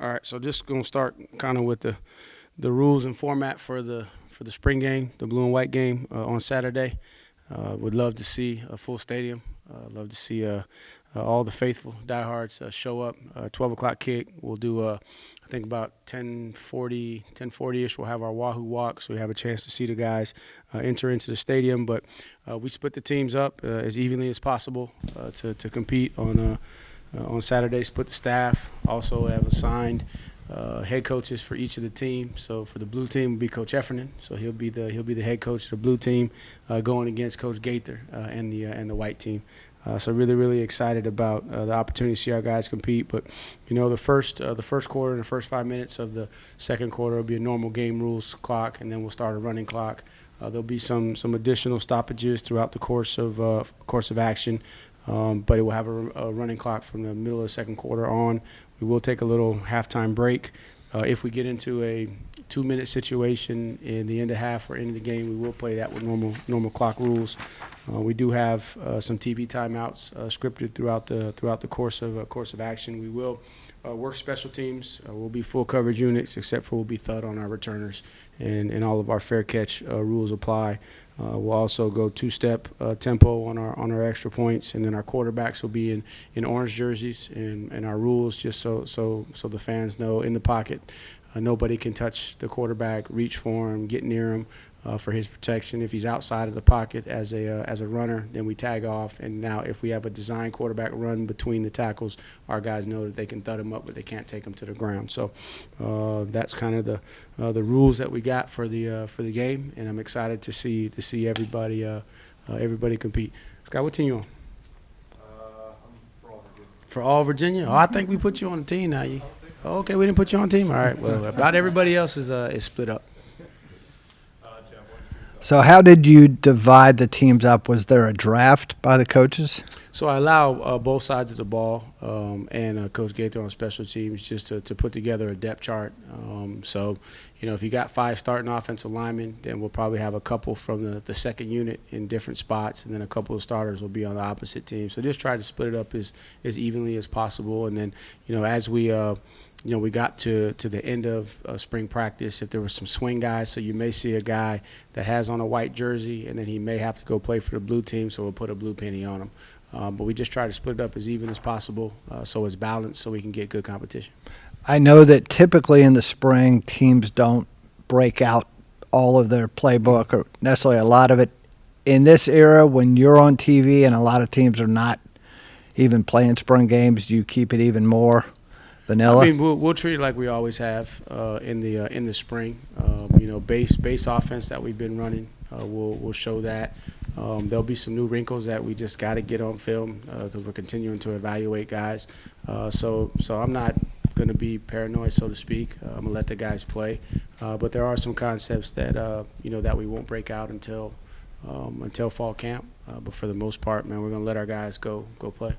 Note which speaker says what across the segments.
Speaker 1: All right, so just gonna start kind of with the rules and format for the spring game, the blue and white game on Saturday. Would love to see a full stadium. Love to see all the faithful diehards show up. 12 o'clock kick. We'll do I think about 10:40ish. We'll have our Wahoo walk, so we have a chance to see the guys enter into the stadium. But we split the teams up as evenly as possible to compete on Saturday. Split the staff. Also have assigned head coaches for each of the teams. So for the blue team will be Coach Heffernan. So he'll be the head coach of the blue team, going against Coach Gaither and the white team. So really excited about the opportunity to see our guys compete. But the first quarter and the first 5 minutes of the second quarter will be a normal game rules clock, and then we'll start a running clock. There'll be some additional stoppages throughout the course of action. But it will have a running clock from the middle of the second quarter on. We will take a little halftime break. If we get into a 2-minute situation in the end of half or end of the game, we will play that with normal clock rules. We do have some TV timeouts scripted throughout the course of action. We will work special teams. We'll be full coverage units, except for we'll be thud on our returners, and all of our fair catch rules apply. We'll also go two-step tempo on our extra points, and then our quarterbacks will be in orange jerseys, and our rules just so the fans know in the pocket. Nobody can touch the quarterback, reach for him, get near him for his protection. If he's outside of the pocket as a runner, then we tag off. And now if we have a design quarterback run between the tackles, our guys know that they can thud him up, but they can't take him to the ground. So that's kind of the rules that we got for the game, and I'm excited to see everybody compete. Scott, what team you on?
Speaker 2: I'm for all Virginia.
Speaker 1: For all Virginia? Oh, I think we put you on the team now. Okay, we didn't put you on the team? All right, well, about everybody else is split up.
Speaker 3: So how did you divide the teams up? Was there a draft by the coaches?
Speaker 1: So I allow both sides of the ball and Coach Gaither on special teams just to put together a depth chart. So, if you got 5 starting offensive linemen, then we'll probably have a couple from the second unit in different spots, and then a couple of starters will be on the opposite team. So just try to split it up as evenly as possible. And then, as we we got to the end of spring practice, if there were some swing guys, so you may see a guy that has on a white jersey, and then he may have to go play for the blue team, so we'll put a blue penny on him. But we just try to split it up as even as possible so it's balanced, so we can get good competition.
Speaker 3: I know that typically in the spring, teams don't break out all of their playbook or necessarily a lot of it. In this era, when you're on TV and a lot of teams are not even playing spring games, do you keep it even more vanilla?
Speaker 1: I mean, we'll treat it like we always have in the spring. Base offense that we've been running, we'll show that. There'll be some new wrinkles that we just got to get on film because we're continuing to evaluate guys. So I'm not going to be paranoid, so to speak. I'm going to let the guys play. But there are some concepts that that we won't break out until fall camp. But for the most part, man, we're going to let our guys go play.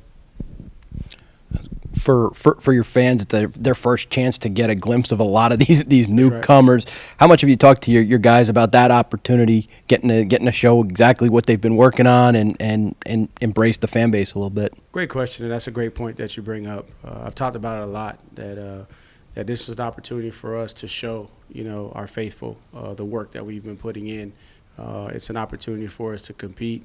Speaker 4: For your fans, it's their first chance to get a glimpse of a lot of these newcomers.
Speaker 1: Right.
Speaker 4: How much have you talked to your guys about that opportunity, getting to show exactly what they've been working on and embrace the fan base a little bit?
Speaker 1: Great question, and that's a great point that you bring up. I've talked about it a lot, that this is an opportunity for us to show our faithful the work that we've been putting in. It's an opportunity for us to compete.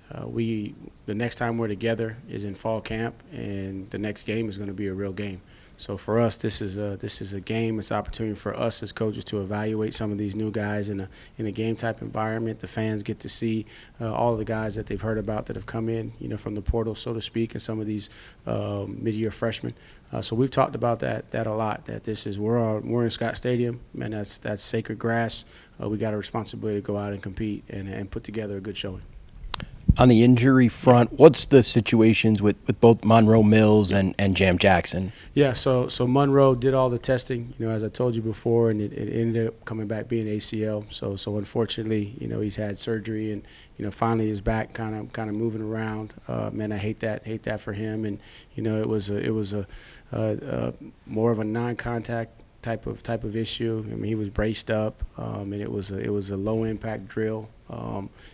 Speaker 1: The next time we're together is in fall camp, and the next game is going to be a real game. So for us, this is a game. It's an opportunity for us as coaches to evaluate some of these new guys in a game type environment. The fans get to see all of the guys that they've heard about that have come in, from the portal, so to speak, and some of these mid-year freshmen. So we've talked about that a lot. That we're in Scott Stadium, and that's sacred grass. We got a responsibility to go out and compete and put together a good showing.
Speaker 4: On the injury front, what's the situations with both Monroe Mills and Jam Jackson?
Speaker 1: Yeah, so Monroe did all the testing, as I told you before, and it ended up coming back being ACL. So unfortunately, he's had surgery, and finally is back, kind of moving around. Man, I hate that for him. And it was a more of a non-contact type of issue. I mean, he was braced up, and it was a low impact drill.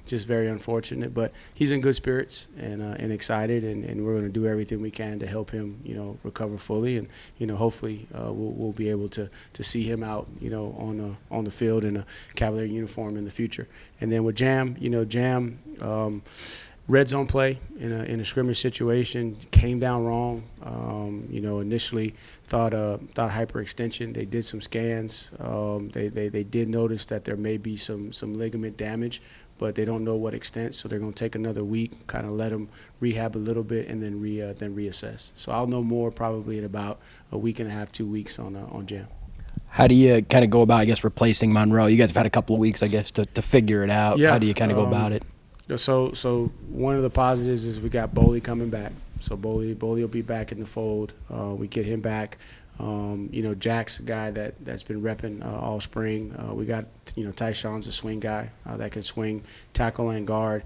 Speaker 1: Just very unfortunate, but he's in good spirits and excited, and we're going to do everything we can to help him, recover fully, and hopefully we'll be able to see him out, on the field in a Cavalier uniform in the future. And then with Jam, red zone play in a scrimmage situation came down wrong. Initially thought hyperextension. They did some scans. They did notice that there may be some ligament damage, but they don't know what extent. So they're going to take another week, kind of let him rehab a little bit, and then reassess. So I'll know more probably in about a week and a half, 2 weeks on Jam.
Speaker 4: How do you kind of go about, I guess, replacing Monroe? You guys have had a couple of weeks, I guess, to figure it out.
Speaker 1: Yeah.
Speaker 4: How do you kind of go about it?
Speaker 1: So one of the positives is we got Boley coming back. So Boley will be back in the fold. We get him back. Jack's a guy that's been repping all spring. We got, Tyshawn's a swing guy that can swing, tackle, and guard.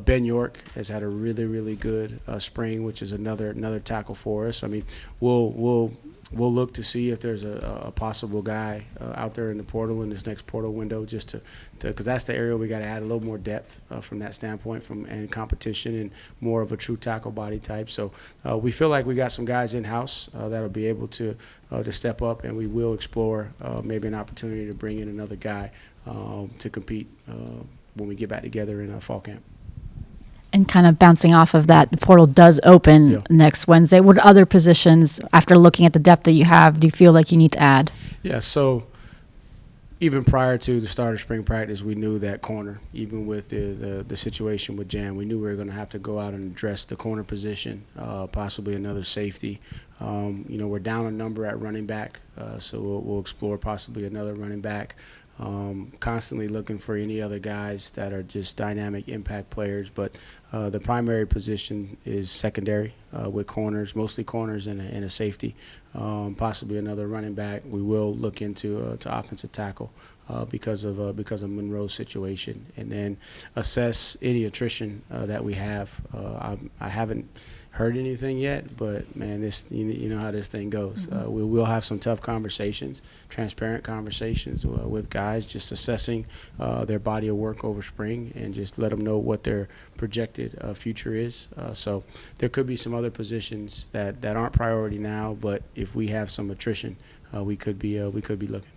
Speaker 1: Ben York has had a really, really good spring, which is another tackle for us. I mean, we'll look to see if there's a possible guy out there in the portal in this next portal window, just to because that's the area we got to add a little more depth from that standpoint, and competition, and more of a true tackle body type. So we feel like we got some guys in house that'll be able to step up, and we will explore maybe an opportunity to bring in another guy to compete when we get back together in fall camp.
Speaker 5: And kind of bouncing off of that, the portal does open next Wednesday. What other positions, after looking at the depth that you have, do you feel like you need to add?
Speaker 1: Yeah, so even prior to the start of spring practice, we knew that corner, even with the situation with Jan, we knew we were going to have to go out and address the corner position, possibly another safety. We're down a number at running back, so we'll explore possibly another running back. Constantly looking for any other guys that are just dynamic impact players, but the primary position is secondary with corners, mostly corners and a safety, possibly another running back. We will look into to offensive tackle because of Monroe's situation, and then assess any attrition that we have. I haven't heard anything yet, but man, this you know how this thing goes. We will have some tough conversations, transparent conversations with guys, just assessing their body of work over spring, and just let them know what their projected future is. So there could be some other positions that aren't priority now, but if we have some attrition, we could be looking.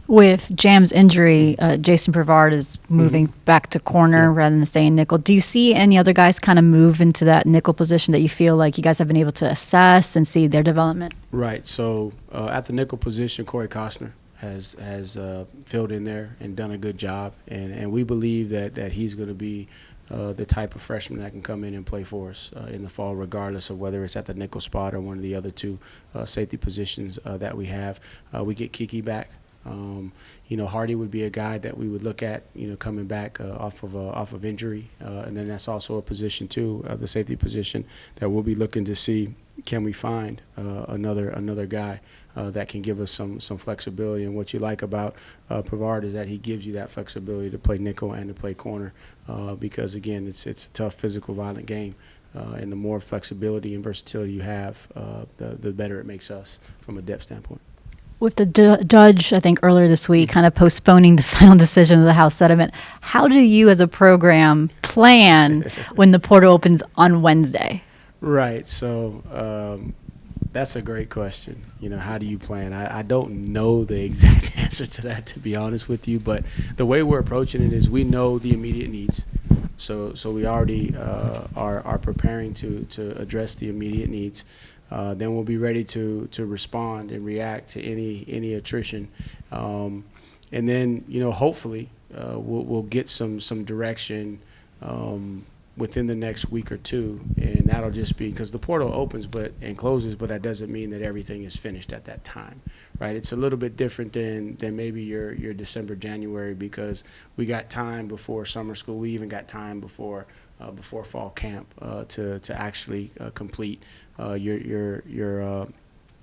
Speaker 5: With Jam's injury, Jason Brevard is moving back to corner rather than staying nickel. Do you see any other guys kind of move into that nickel position that you feel like you guys have been able to assess and see their development?
Speaker 1: Right. So at the nickel position, Corey Costner has filled in there and done a good job, and we believe that he's going to be the type of freshman that can come in and play for us in the fall, regardless of whether it's at the nickel spot or one of the other two safety positions that we have. We get Kiki back. Hardy would be a guy that we would look at, coming back off of injury, and then that's also a position too, the safety position, that we'll be looking to see, can we find another guy that can give us some flexibility. And what you like about Brevard is that he gives you that flexibility to play nickel and to play corner, because again, it's a tough, physical, violent game. And the more flexibility and versatility you have, the better it makes us from a depth standpoint.
Speaker 5: With the judge, I think earlier this week, kind of postponing the final decision of the House settlement, how do you as a program plan when the portal opens on Wednesday?
Speaker 1: Right. So that's a great question. How do you plan? I don't know the exact answer to that, to be honest with you, but the way we're approaching it is we know the immediate needs. So we already are preparing to address the immediate needs. Then we'll be ready to respond and react to any attrition, and then hopefully we'll get some direction within the next week or two, and that'll just be because the portal opens and closes, but that doesn't mean that everything is finished at that time, right? It's a little bit different than maybe your December, January, because we got time before summer school. We even got time before fall camp to actually complete your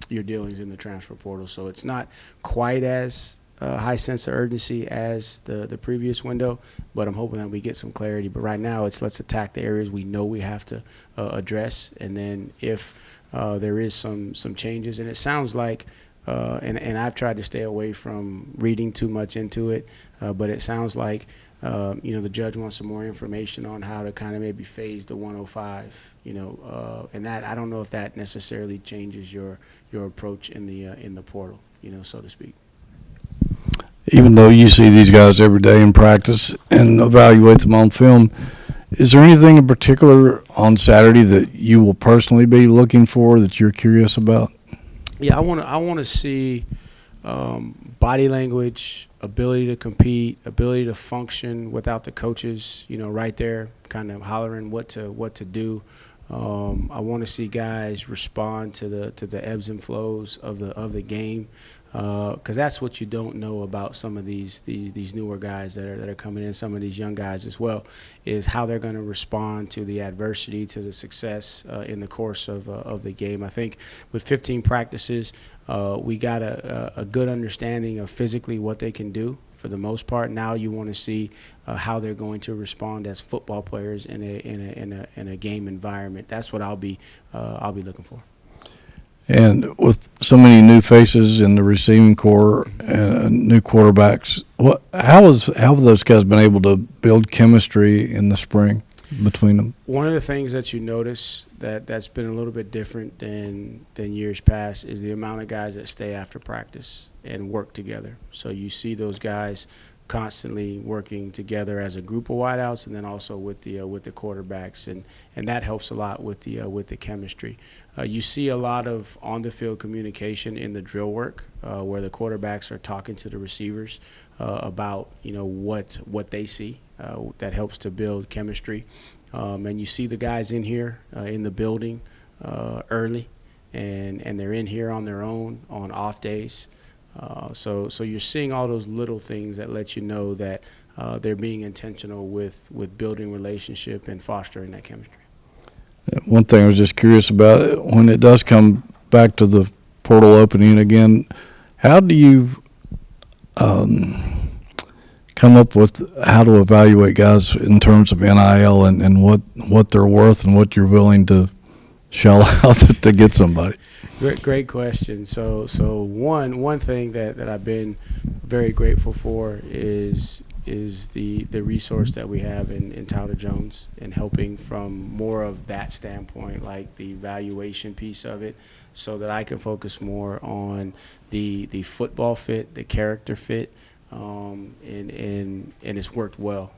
Speaker 1: dealings in the transfer portal. So it's not quite as high sense of urgency as the previous window, but I'm hoping that we get some clarity. But right now, let's attack the areas we know we have to address, and then if there is some changes, and it sounds like, and I've tried to stay away from reading too much into it, but it sounds like The judge wants some more information on how to kind of maybe phase the 105. And that I don't know if that necessarily changes your approach in the portal, so to speak.
Speaker 6: Even though you see these guys every day in practice and evaluate them on film, is there anything in particular on Saturday that you will personally be looking for that you're curious about?
Speaker 1: Yeah, I want to see body language, ability to compete, ability to function without the coaches, right there, kind of hollering what to do. I want to see guys respond to the ebbs and flows of the game, because that's what you don't know about some of these newer guys that are coming in, some of these young guys as well, is how they're going to respond to the adversity, to the success in the course of the game. I think with 15 practices, we got a good understanding of physically what they can do. For the most part, now you want to see how they're going to respond as football players in a game environment. That's what I'll be looking for.
Speaker 6: And with so many new faces in the receiving corps and new quarterbacks, how have those guys been able to build chemistry in the spring between them?
Speaker 1: One of the things that you notice that's been a little bit different than years past is the amount of guys that stay after practice and work together. So you see those guys constantly working together as a group of wideouts, and then also with the quarterbacks, and that helps a lot with the chemistry. You see a lot of on the field communication in the drill work, where the quarterbacks are talking to the receivers about what they see. That helps to build chemistry, and you see the guys in here in the building early, and they're in here on their own on off days. So you're seeing all those little things that let you know that they're being intentional with building relationship and fostering that chemistry.
Speaker 6: One thing I was just curious about, when it does come back to the portal opening again, how do you come up with how to evaluate guys in terms of NIL and what they're worth and what you're willing to shell out to get somebody?
Speaker 1: Great question. So one thing that I've been very grateful for is the resource that we have in Tyler Jones, and helping from more of that standpoint, like the evaluation piece of it, so that I can focus more on the football fit, the character fit, and it's worked well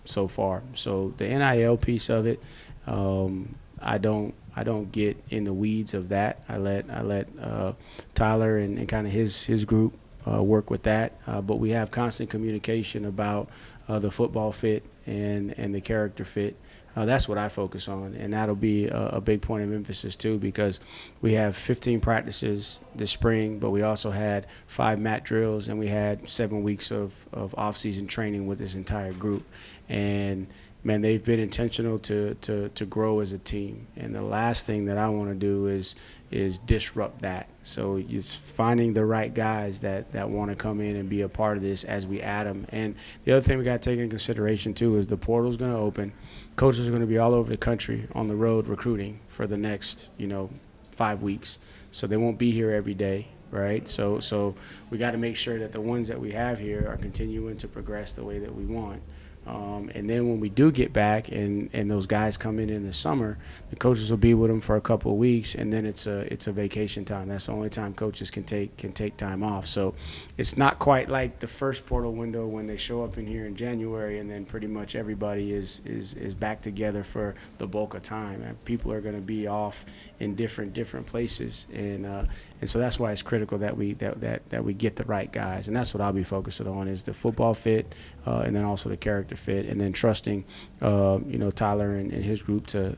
Speaker 1: so far. So the NIL piece of it, I don't get in the weeds of that. I let Tyler and kind of his group work with that. But we have constant communication about the football fit and the character fit. That's what I focus on, and that'll be a big point of emphasis too, because we have 15 practices this spring, but we also had 5 mat drills, and we had 7 weeks of off-season training with this entire group. And man, they've been intentional to grow as a team. And the last thing that I want to do is disrupt that. So it's finding the right guys that want to come in and be a part of this as we add them. And the other thing we got to take into consideration too is the portal's going to open. Coaches are going to be all over the country on the road recruiting for the next 5 weeks. So they won't be here every day. Right, so we got to make sure that the ones that we have here are continuing to progress the way that we want. And then when we do get back and those guys come in the summer, the coaches will be with them for a couple of weeks, and then it's a vacation time. That's the only time coaches can take time off. So it's not quite like the first portal window when they show up in here in January, and then pretty much everybody is back together for the bulk of time. And people are going to be off in different places, and so that's why it's critical that we get the right guys, and that's what I'll be focusing on, is the football fit, and then also the character fit, and then trusting Tyler and his group to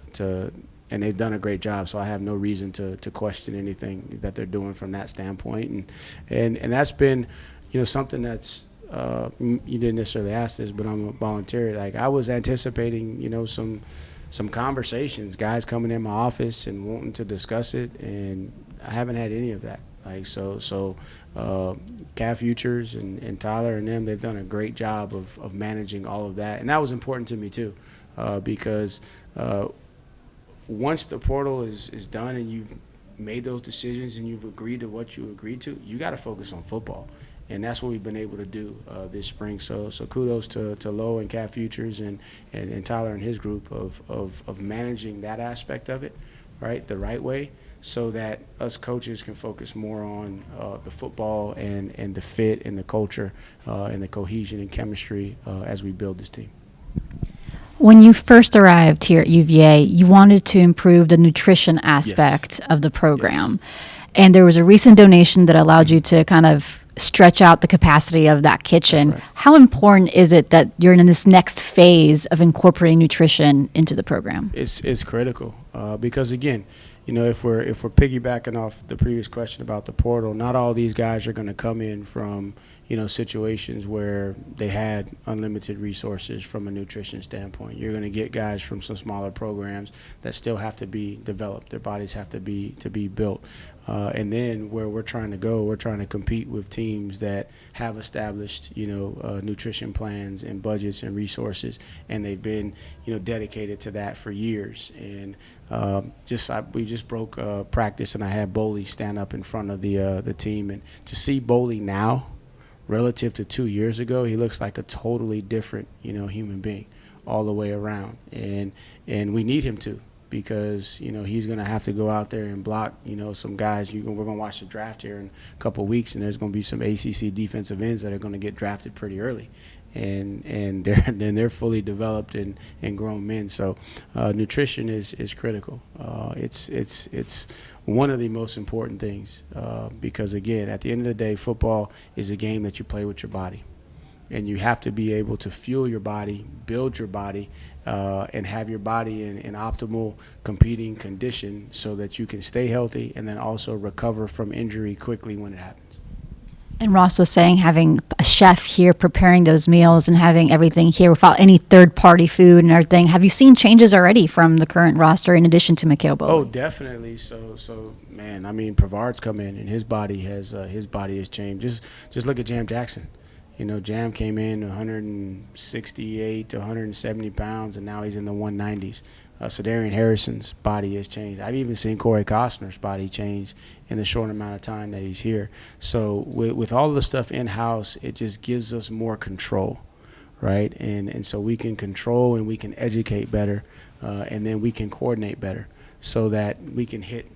Speaker 1: and they've done a great job, so I have no reason to question anything that they're doing from that standpoint. And that's been something that's you didn't necessarily ask this, but I'm a volunteer. Like, I was anticipating some conversations, guys coming in my office and wanting to discuss it, and I haven't had any of that. Like, so Cal Futures and Tyler and them, they've done a great job of managing all of that. And that was important to me too, because once the portal is done and you've made those decisions and you've agreed to what you agreed to, you got to focus on football. And that's what we've been able to do this spring. So kudos to Lowe and Cat Futures and Tyler and his group of managing that aspect of it, right, the right way, so that us coaches can focus more on the football and the fit and the culture and the cohesion and chemistry as we build this team.
Speaker 5: When you first arrived here at UVA, you wanted to improve the nutrition aspect of the program. And there was a recent donation that allowed you to kind of stretch out the capacity of that kitchen.
Speaker 1: That's right.
Speaker 5: How important is it that you're in this next phase of incorporating nutrition into the program?
Speaker 1: It's critical because, again, you know, if we're piggybacking off the previous question about the portal, not all these guys are going to come in from, you know, situations where they had unlimited resources from a nutrition standpoint. You're going to get guys from some smaller programs that still have to be developed. Their bodies have to be built. And then where we're trying to go, we're trying to compete with teams that have established, you know, nutrition plans and budgets and resources, and they've been, you know, dedicated to that for years. And we just broke practice, and I had Boley stand up in front of the team, and to see Boley now, relative to 2 years ago, he looks like a totally different, you know, human being all the way around, and we need him to. Because, you know, he's going to have to go out there and block, you know, some guys. We're going to watch the draft here in a couple of weeks, and there's going to be some ACC defensive ends that are going to get drafted pretty early. And they're fully developed and grown men. So nutrition is critical. It's one of the most important things because, again, at the end of the day, football is a game that you play with your body. And you have to be able to fuel your body, build your body, and have your body in optimal competing condition so that you can stay healthy and then also recover from injury quickly when it happens.
Speaker 5: And Ross was saying having a chef here preparing those meals and having everything here without any third-party food and everything. Have you seen changes already from the current roster in addition to Mikhail Boley?
Speaker 1: Oh, definitely. So man, I mean, Pavard's come in and his body has changed. Just look at Jam Jackson. You know, Jam came in 168 to 170 pounds, and now he's in the 190s. So Darian Harrison's body has changed. I've even seen Corey Costner's body change in the short amount of time that he's here. So with all the stuff in-house, it just gives us more control, right? And so we can control and we can educate better, and then we can coordinate better so that we can hit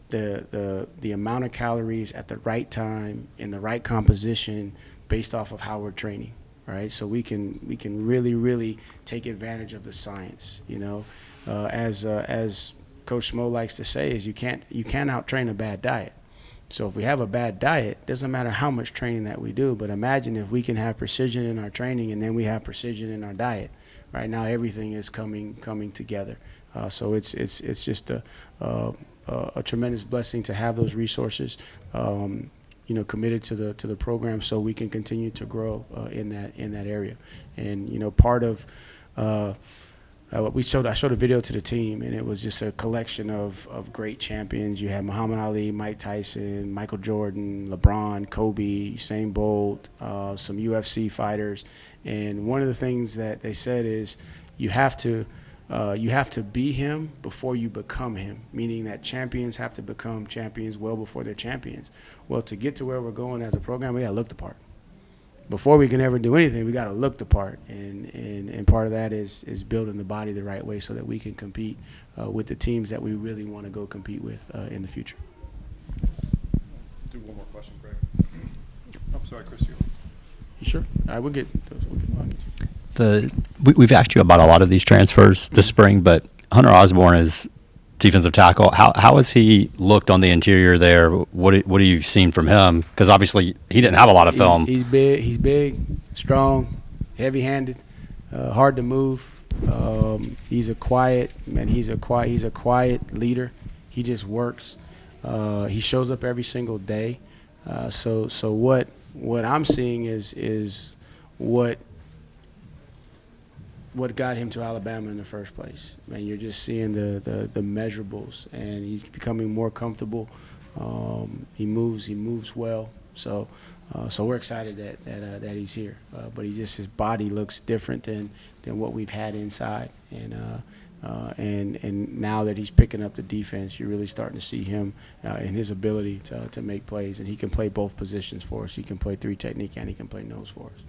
Speaker 1: the amount of calories at the right time in the right composition based off of how we're training, right? So we can really take advantage of the science, you know. As Coach Smo likes to say, is you can't out-train a bad diet. So if we have a bad diet, doesn't matter how much training that we do, but imagine if we can have precision in our training and then we have precision in our diet. Right now, everything is coming together. So it's just a tremendous blessing to have those resources. You know, committed to the program, so we can continue to grow in that area. And you know, part of I showed a video to the team, and it was just a collection of great champions. You had Muhammad Ali, Mike Tyson, Michael Jordan, LeBron, Kobe, Usain Bolt, some UFC fighters. And one of the things that they said is you have to be him before you become him, meaning that champions have to become champions well before they're champions. Well, to get to where we're going as a program, we got to look the part. Before we can ever do anything, we got to look the part, and part of that is building the body the right way so that we can compete with the teams that we really want to go compete with in the future.
Speaker 2: Do one more question, Greg. I'm sorry, Chris. You
Speaker 1: sure? All right, we'll get those.
Speaker 7: We've asked you about a lot of these transfers this spring, but Hunter Osborne is defensive tackle. How has he looked on the interior there? What have you seen from him? Because obviously he didn't have a lot of film.
Speaker 1: He's big, strong, heavy-handed, hard to move. He's a quiet leader. He just works. He shows up every single day. So what I'm seeing is what got him to Alabama in the first place. And you're just seeing the measurables, and he's becoming more comfortable. He moves well. So we're excited that he's here. But his body looks different than what we've had inside, and And now that he's picking up the defense, you're really starting to see him in his ability to make plays, and he can play both positions for us. He can play 3 technique and he can play nose for us.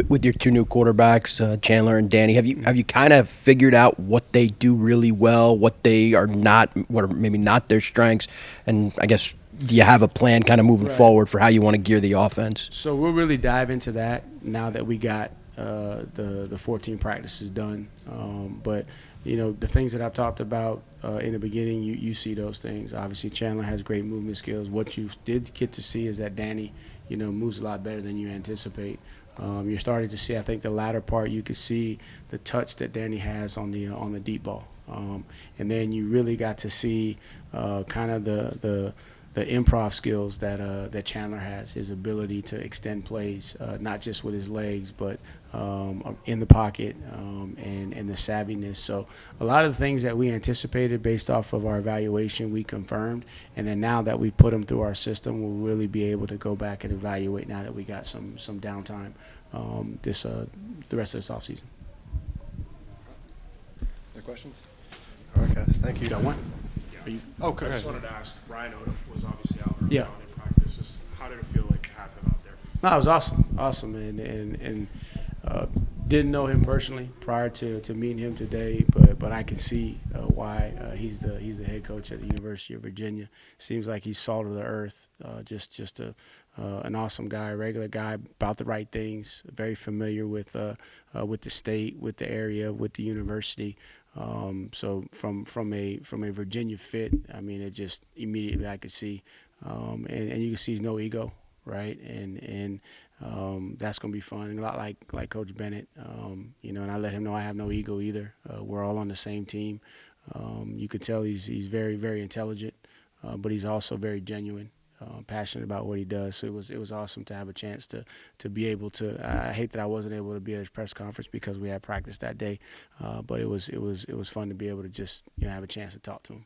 Speaker 4: With your 2 new quarterbacks, Chandler and Danny, have you kind of figured out what they do really well, what they are not, what are maybe not their strengths, and I guess do you have a plan kind of moving
Speaker 1: Right.
Speaker 4: forward for how you want to gear the offense?
Speaker 1: So we'll really dive into that now that we got the 14 practices done. But the things that I've talked about in the beginning, you see those things. Obviously, Chandler has great movement skills. What you did get to see is that Danny, moves a lot better than you anticipate. You're starting to see, I think, the latter part. You could see the touch that Danny has on the deep ball, and then you really got to see kind of the improv skills that Chandler has, his ability to extend plays, not just with his legs, but in the pocket, and the savviness. So a lot of the things that we anticipated based off of our evaluation, we confirmed. And then now that we've put them through our system, we'll really be able to go back and evaluate now that we got some downtime the rest of this offseason.
Speaker 2: Any questions? All right, guys. Thank you.
Speaker 1: You got one?
Speaker 2: Okay.
Speaker 8: I just wanted to ask, Ryan Odom was obviously out early
Speaker 1: Yeah.
Speaker 8: on in practice. Just how did it feel like to have him out there?
Speaker 1: No, it was awesome, and didn't know him personally prior to meeting him today, but I can see why he's the head coach at the University of Virginia. Seems like he's salt of the earth, just an awesome guy, regular guy, about the right things, very familiar with the state, with the area, with the university. So from a Virginia fit, I mean, it just immediately I could see, and you can see he's no ego, right? And that's gonna be fun. And a lot like Coach Bennett, and I let him know I have no ego either. We're all on the same team. You could tell he's very, very intelligent, but he's also very genuine. Passionate about what he does. So it was awesome to have a chance to be able to. I hate that I wasn't able to be at his press conference because we had practice that day, but it was fun to be able to just have a chance to talk to him.